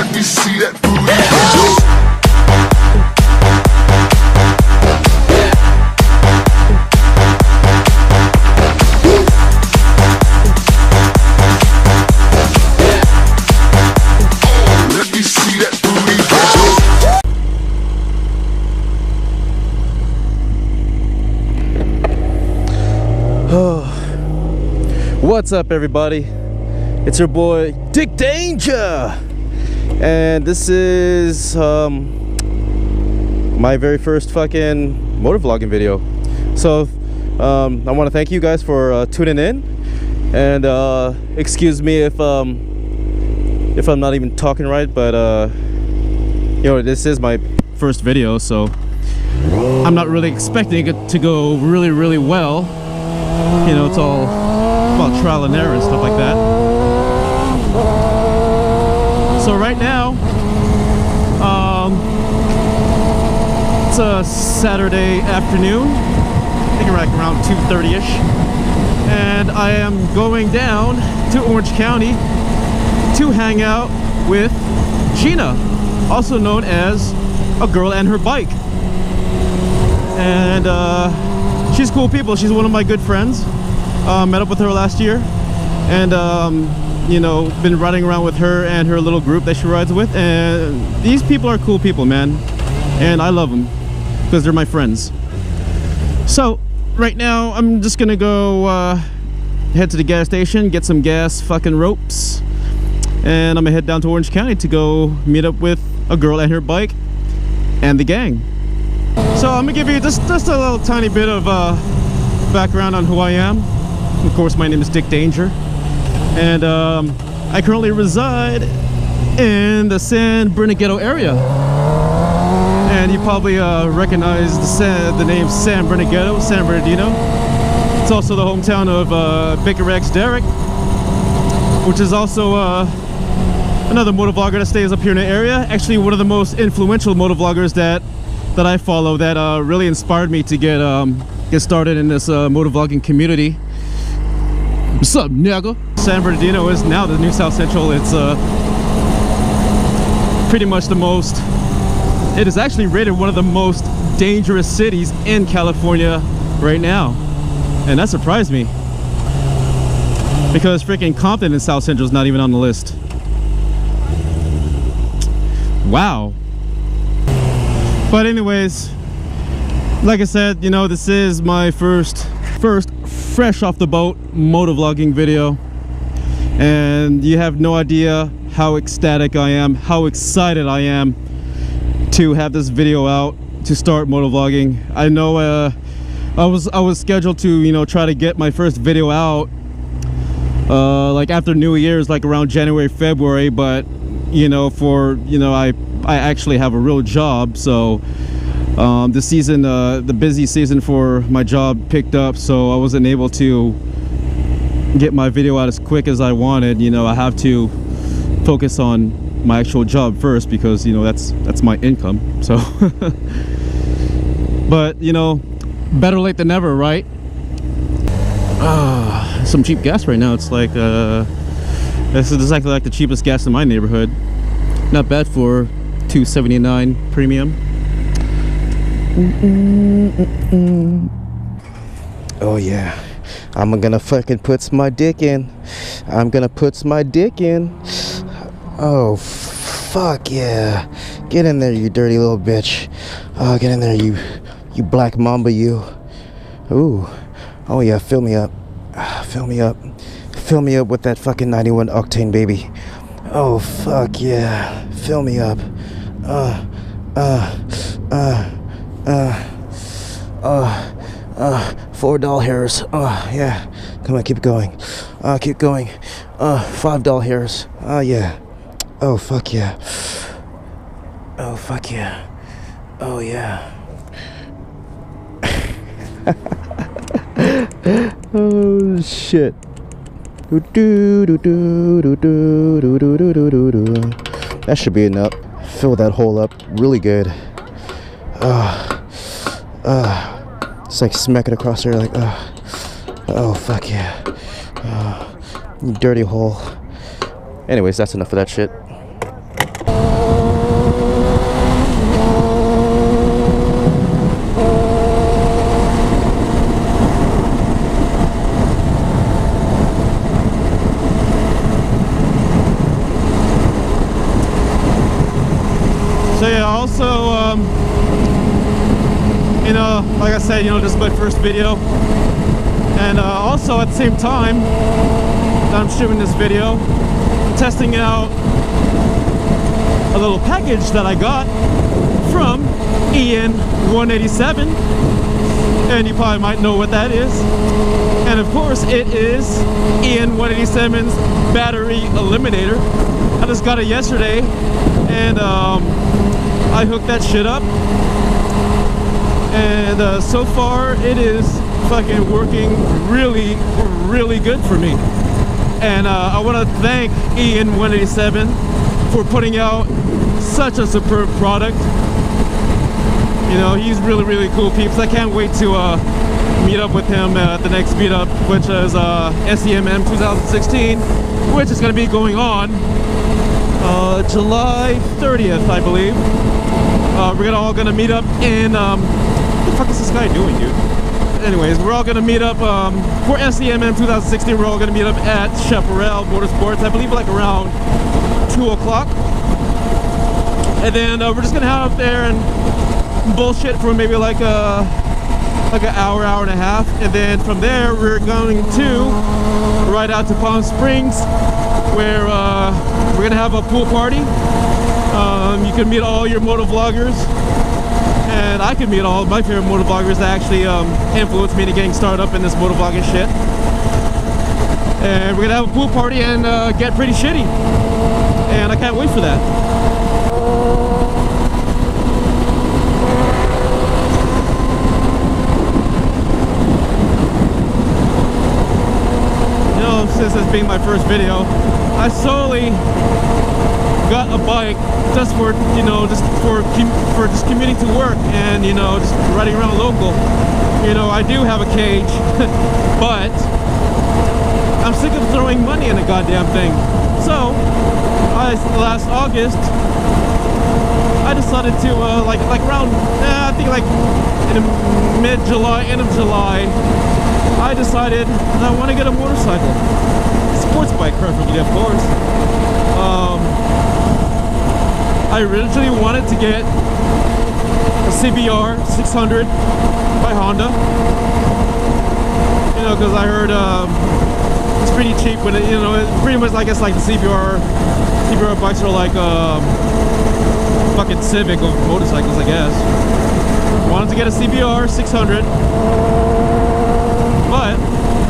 let me see that booty. Let me see that booty. What's up, everybody? It's your boy Dick Danger, and this is my very first fucking motovlogging video. So I want to thank you guys for tuning in, and excuse me if I'm not even talking right, but you know, this is my first video, so I'm not really expecting it to go really well. You know, it's all about trial and error and stuff like that. So right now, it's a Saturday afternoon, I think around 2:30ish, and I am going down to Orange County to hang out with Gina, also known as A Girl and Her Bike. And she's cool people. She's one of my good friends. Met up with her last year, and you know, been riding around with her and her little group that she rides with. And these people are cool people, man, and I love them because they're my friends. So right now I'm just gonna go head to the gas station, get some gas fucking ropes, and I'm gonna head down to Orange County to go meet up with A Girl and Her Bike and the gang. So I'm gonna give you just a little tiny bit of background on who I am. Of course, my name is Dick Danger, and I currently reside in the San Bernardino area. And you probably recognize the name San Bernardino. It's also the hometown of Baker X Derek, which is also another motovlogger that stays up here in the area. Actually, one of the most influential motovloggers that I follow, that really inspired me to get started in this motovlogging community. What's up, nigga? San Bernardino is now the new South Central. It's pretty much the most, it is actually rated one of the most dangerous cities in California right now. And that surprised me, because freaking Compton in South Central is not even on the list. Wow. But anyways, like I said, you know, this is my first fresh off the boat motovlogging video, and you have no idea how ecstatic I am, how excited I am to have this video out, to start motovlogging. I know I was scheduled to, you know, try to get my first video out like after New Year's, like around January, February, but you know, I actually have a real job, so the season, the busy season for my job picked up, so I wasn't able to get my video out as quick as I wanted. You know, I have to focus on my actual job first, because you know, that's my income. So but you know, better late than never, right? Some cheap gas right now. It's like this is exactly like the cheapest gas in my neighborhood. Not bad for $2.79 premium. Oh yeah, I'm gonna fucking put my dick in. I'm gonna put my dick in. Oh fuck yeah, get in there, you dirty little bitch. Oh, get in there, you black mamba, you. Ooh, oh yeah, fill me up, fill me up with that fucking 91 octane, baby. Oh fuck yeah, fill me up. $4 hairs. Yeah, come on, keep going. Keep going. $5 hairs. Yeah. Oh fuck yeah. Oh fuck yeah. Oh yeah. Oh shit. That should be enough. Fill that hole up really good. It's like smack it across there, like oh fuck yeah. Dirty hole. Anyways, that's enough of that shit. So yeah, also, you know, like I said, you know, this is my first video. And also at the same time that I'm shooting this video, I'm testing out a little package that I got from EN187. And you probably might know what that is. And of course it is EN187's battery eliminator. I just got it yesterday, and I hooked that shit up, and so far it is fucking working really good for me. And I want to thank EN187 for putting out such a superb product. You know, he's really cool peeps. I can't wait to meet up with him at the next meetup, which is SEMM 2016, which is going to be going on July 30th, I believe. We're all going to meet up in what the fuck is this guy doing, dude? Anyways, we're all going to meet up for SEMM 2016. We're all going to meet up at Chaparral Motorsports, I believe, like around 2 o'clock. And then we're just going to head up there and bullshit for maybe like an hour and a half, and then from there we're going to ride out to Palm Springs, where we're gonna have a pool party. You can meet all your motovloggers, and I can meet all of my favorite motovloggers that actually influenced me to getting started up in this motovlogging shit. And we're gonna have a pool party and get pretty shitty, and I can't wait for that. Since this being my first video, I solely got a bike just for, you know, just for just commuting to work, and, you know, just riding around local. You know, I do have a cage, but I'm sick of throwing money in a goddamn thing. So last August I decided to like around I think like in mid-July, end of July, I decided that I want to get a motorcycle. Sports bike, preferably, of course. I originally wanted to get a CBR 600 by Honda. You know, because I heard it's pretty cheap, but it, you know, it's pretty much, I guess, like the CBR bikes are like fucking Civic of motorcycles, I guess. Wanted to get a CBR 600. But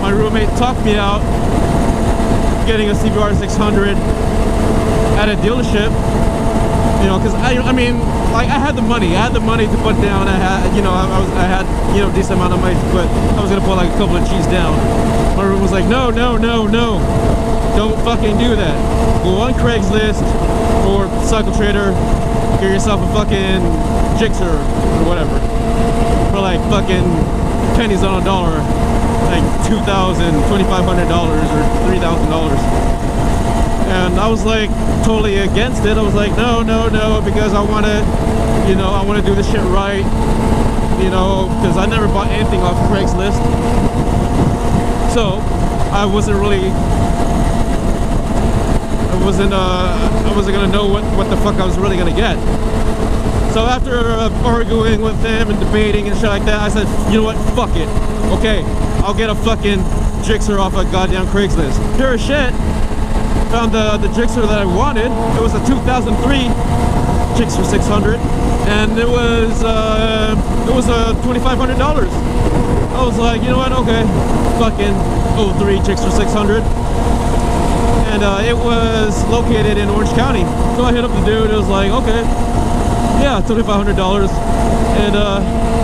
my roommate talked me out getting a CBR 600 at a dealership, you know, because I mean, like, I had the money to put down. I had, you know, I had, you know, decent amount of money to put. I was gonna put like a couple of G's down. My roommate was like, no, don't fucking do that. Go on Craigslist or Cycle Trader, get yourself a fucking Gixxer or whatever for like fucking pennies on a dollar. Like $2,000, $2,500 or $3,000. And I was like totally against it. I was like, no, because I want to, you know, I want to do this shit right, you know, because I never bought anything off Craigslist. So I wasn't gonna know what the fuck I was really gonna get. So after arguing with them and debating and shit like that, I said, you know what, fuck it. Okay, I'll get a fucking Gixxer off of goddamn Craigslist. Sure as shit, found the Gixxer that I wanted. It was a 2003 Gixxer 600, and it was $2,500. I was like, you know what, okay, fucking 03 Gixxer 600. And it was located in Orange County. So I hit up the dude. It was like, okay, yeah, $2,500. And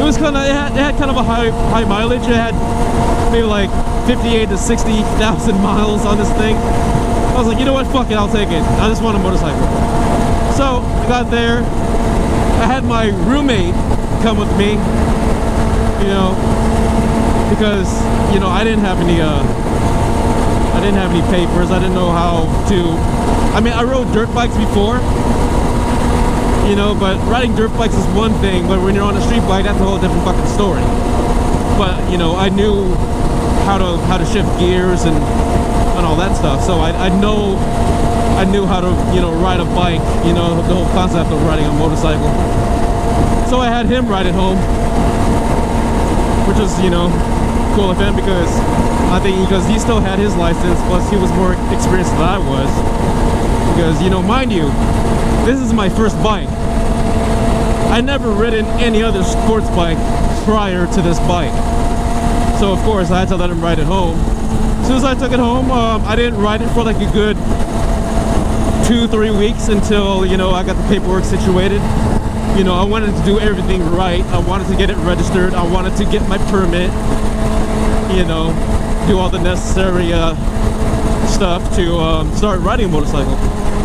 it was kind of, it had kind of a high mileage. It had maybe like 58 to 60,000 miles on this thing. I was like, you know what, fuck it, I'll take it. I just want a motorcycle. So I got there. I had my roommate come with me, you know, because, you know, I didn't have any papers. I didn't know how to, I mean, I rode dirt bikes before, you know, but riding dirt bikes is one thing, but when you're on a street bike, that's a whole different fucking story. But, you know, I knew how to shift gears and all that stuff, so I know I knew how to, you know, ride a bike, you know, the whole concept of riding a motorcycle. So I had him ride it home, which was, you know, cool of him, because I think because he still had his license, plus he was more experienced than I was. Because, you know, mind you, this is my first bike. I never ridden any other sports bike prior to this bike. So of course I had to let him ride it home. As soon as I took it home, I didn't ride it for like a good 2-3 weeks until, you know, I got the paperwork situated. You know, I wanted to do everything right. I wanted to get it registered. I wanted to get my permit, you know, do all the necessary stuff to start riding a motorcycle.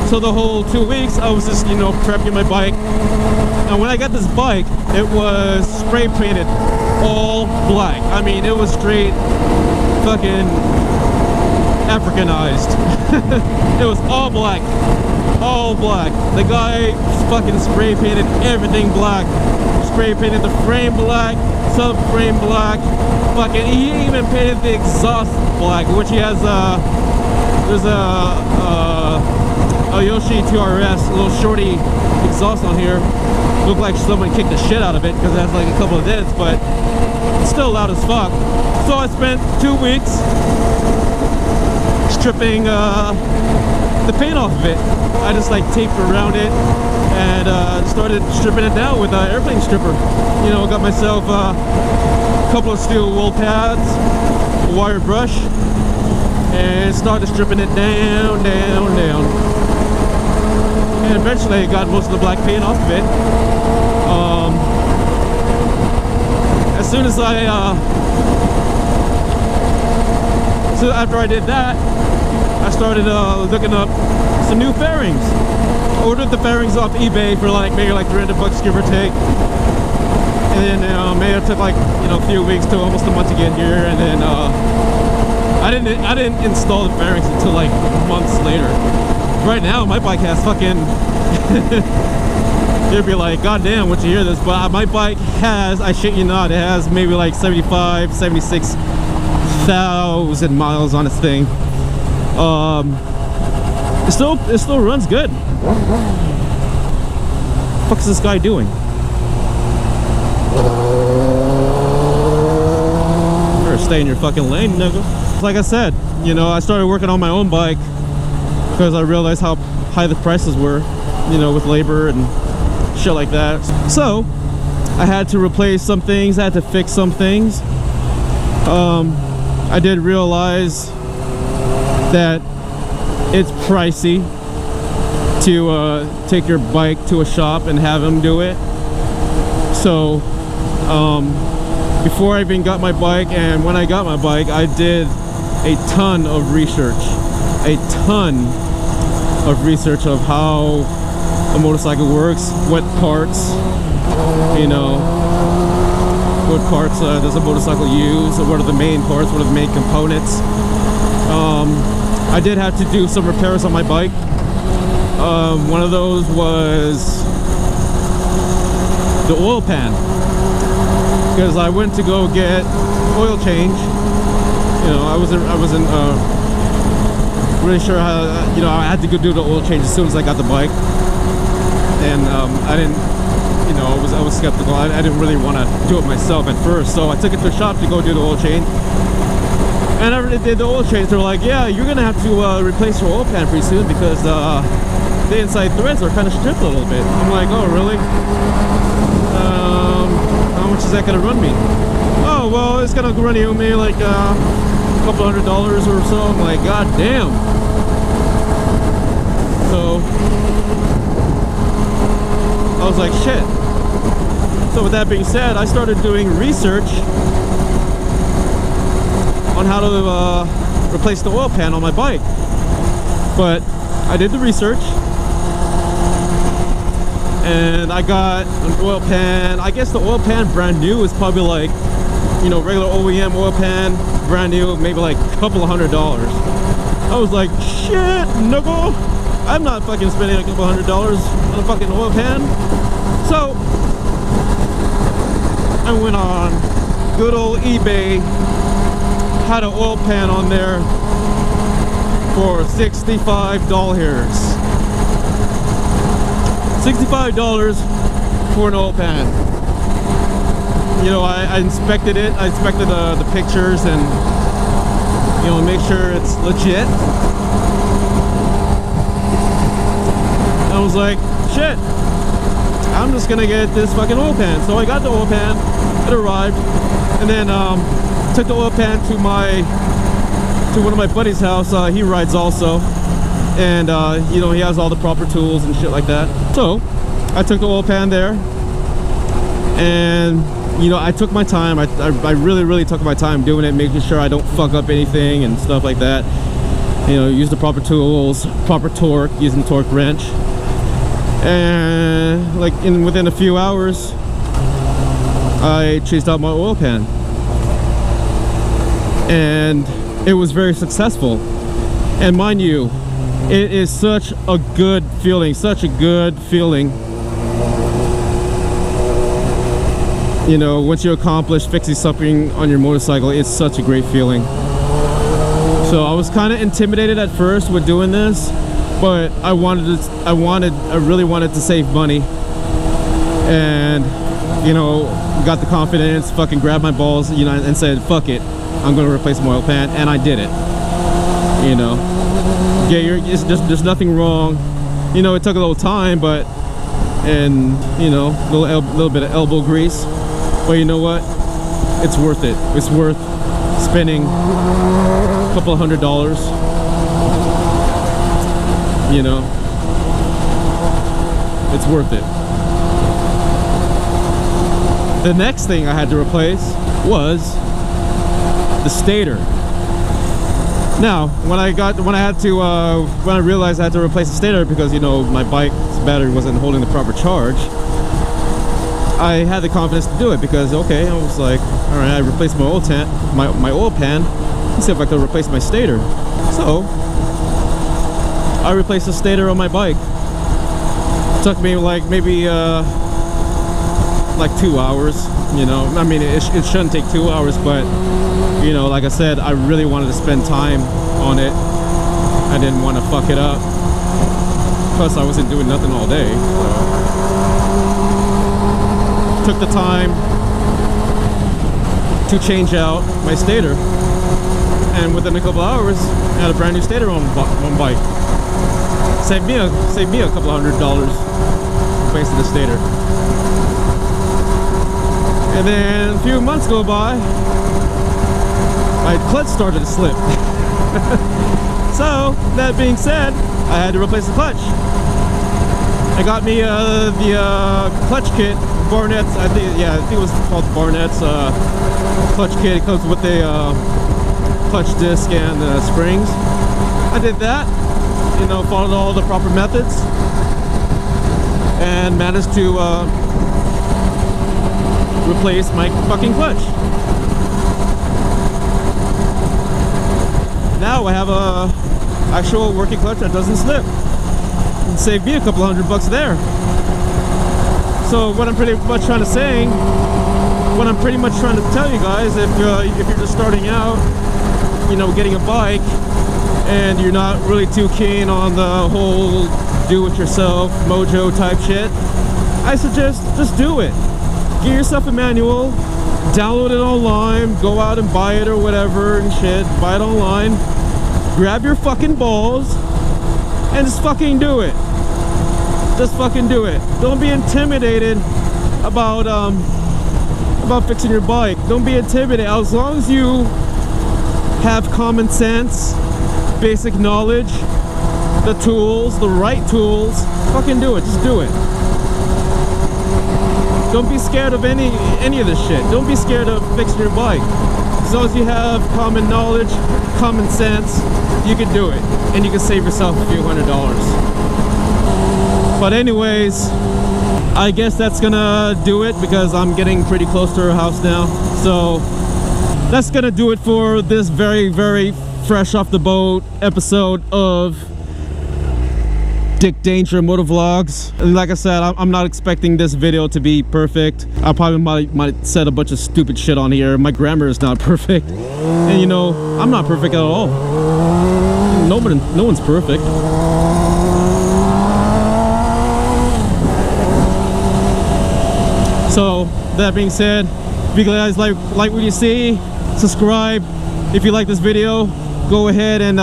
So the whole 2 weeks I was just, you know, prepping my bike. And when I got this bike, it was spray painted all black. I mean, it was straight fucking Africanized. It was all black. All black. The guy fucking spray painted everything black. Spray painted the frame black, subframe black. Fucking, he even painted the exhaust black, which he has there's a Yoshi TRS, a little shorty exhaust on here. Looked like someone kicked the shit out of it because it has like a couple of dents, but it's still loud as fuck. So I spent 2 weeks stripping the paint off of it. I just like taped around it and started stripping it down with an airplane stripper. You know, got myself a couple of steel wool pads, a wire brush, and started stripping it down. And eventually I got most of the black paint off of it. As soon as so after I did that, I started looking up some new fairings. Ordered the fairings off eBay for like maybe like 300 bucks, give or take. And then maybe it took like, you know, a few weeks to almost a month to get here. And then I didn't install the fairings until like months later. Right now my bike has fucking you'd be like, god damn, once you hear this, but my bike has, I shit you not, it has maybe like 76,000 miles on its thing. It still runs good. What the fuck is this guy doing? You better stay in your fucking lane, nigga. Like I said, you know, I started working on my own bike because I realized how high the prices were, you know, with labor and shit like that. So I had to replace some things, I had to fix some things. I did realize that it's pricey to take your bike to a shop and have them do it. So before I even got my bike, and when I got my bike, I did a ton of research, of how a motorcycle works, what parts, you know, what parts does a motorcycle use, what are the main parts, what are the main components. I did have to do some repairs on my bike. One of those was the oil pan, because I went to go get oil change. You know, I wasn't really sure how, you know, I had to go do the oil change as soon as I got the bike. And I didn't, you know, I was skeptical. I didn't really want to do it myself at first, so I took it to a shop to go do the oil change. And I did the oil change. They're like, yeah, you're gonna have to replace your oil pan pretty soon because the inside threads are kind of stripped a little bit. I'm like, oh really? How much is that gonna run me? Oh well, it's gonna run you maybe like a couple $100 or so. I'm like, god damn. So I was like, shit. So with that being said, I started doing research on how to replace the oil pan on my bike. But I did the research and I got an oil pan. I guess the oil pan brand new is probably like, you know, regular OEM oil pan, brand new, maybe like a couple of $100. I was like, shit, nigga, I'm not fucking spending a couple $100 on a fucking oil pan. So I went on good old eBay, had an oil pan on there for $65. $65 for an oil pan. You know, I inspected it. I inspected the pictures and, you know, make sure it's legit. I was like, shit, I'm just gonna get this fucking oil pan. So I got the oil pan, it arrived, and then took the oil pan to one of my buddy's house. He rides also, and you know, he has all the proper tools and shit like that. So I took the oil pan there, and you know, I took my time. I really took my time doing it, making sure I don't fuck up anything and stuff like that. You know, use the proper tools, proper torque, using the torque wrench. And like within a few hours, I chased out my oil pan, and it was very successful. And mind you, it is such a good feeling, you know, once you accomplish fixing something on your motorcycle. It's such a great feeling. So I was kind of intimidated at first with doing this, but I really wanted to save money, and you know, got the confidence, fucking grabbed my balls, you know, and said, fuck it, I'm gonna replace my oil pan. And I did it. You know, yeah, there's nothing wrong. You know, it took a little time, but, and you know, a little bit of elbow grease, but you know what, it's worth it. It's worth spending a couple of $100. You know, it's worth it. The next thing I had to replace was the stator. Now, when I realized I had to replace the stator because, you know, my bike's battery wasn't holding the proper charge, I had the confidence to do it because, okay, I was like, all right, I replaced my oil pan. Let's see if I could replace my stator. So I replaced the stator on my bike. It took me like maybe like 2 hours. You know, I mean, it shouldn't take 2 hours, but you know, like I said, I really wanted to spend time on it. I didn't want to fuck it up. Plus, I wasn't doing nothing all day. So took the time to change out my stator, and within a couple hours, I had a brand new stator on bike. Saved me a couple $100 replacing the stator. And then a few months go by, my clutch started to slip. So that being said, I had to replace the clutch. I got me the clutch kit, Barnett's. I think it was called Barnett's clutch kit. It comes with a clutch disc and springs. I did that. You know, followed all the proper methods and managed to replace my fucking clutch. Now I have a actual working clutch that doesn't slip. It saved me a couple $100 there. So what I'm pretty much trying to tell you guys, if you're just starting out, you know, getting a bike, and you're not really too keen on the whole do-it-yourself mojo type shit, I suggest just do it. Get yourself a manual, download it online, go out and buy it or whatever and shit, buy it online, grab your fucking balls, and just fucking do it. Just fucking do it. Don't be intimidated about fixing your bike. Don't be intimidated. As long as you have common sense, basic knowledge, the tools, the right tools, fucking do it. Just do it. Don't be scared of any of this shit. Don't be scared of fixing your bike. As long as you have common knowledge, common sense, you can do it, and you can save yourself a few $100. But anyways, I guess that's gonna do it because I'm getting pretty close to her house now. So that's gonna do it for this very, very fresh off the boat episode of Dick Danger Motovlogs. And like I said, I'm not expecting this video to be perfect. I probably might said a bunch of stupid shit on here. My grammar is not perfect, and you know, I'm not perfect at all. no one's perfect. So that being said, if you guys like what you see, subscribe. If you like this video, go ahead and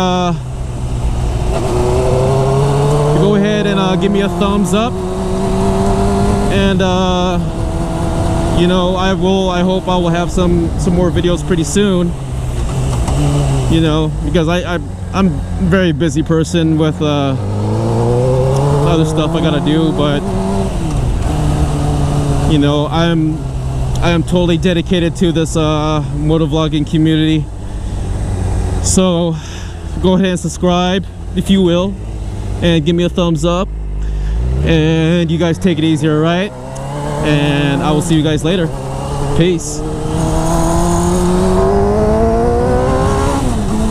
give me a thumbs up. And you know, I hope I will have some more videos pretty soon. You know, because I'm a very busy person with other stuff I gotta do, but you know, I am totally dedicated to this motovlogging community. So go ahead and subscribe if you will, and give me a thumbs up. And you guys take it easy, all right? And I will see you guys later. Peace.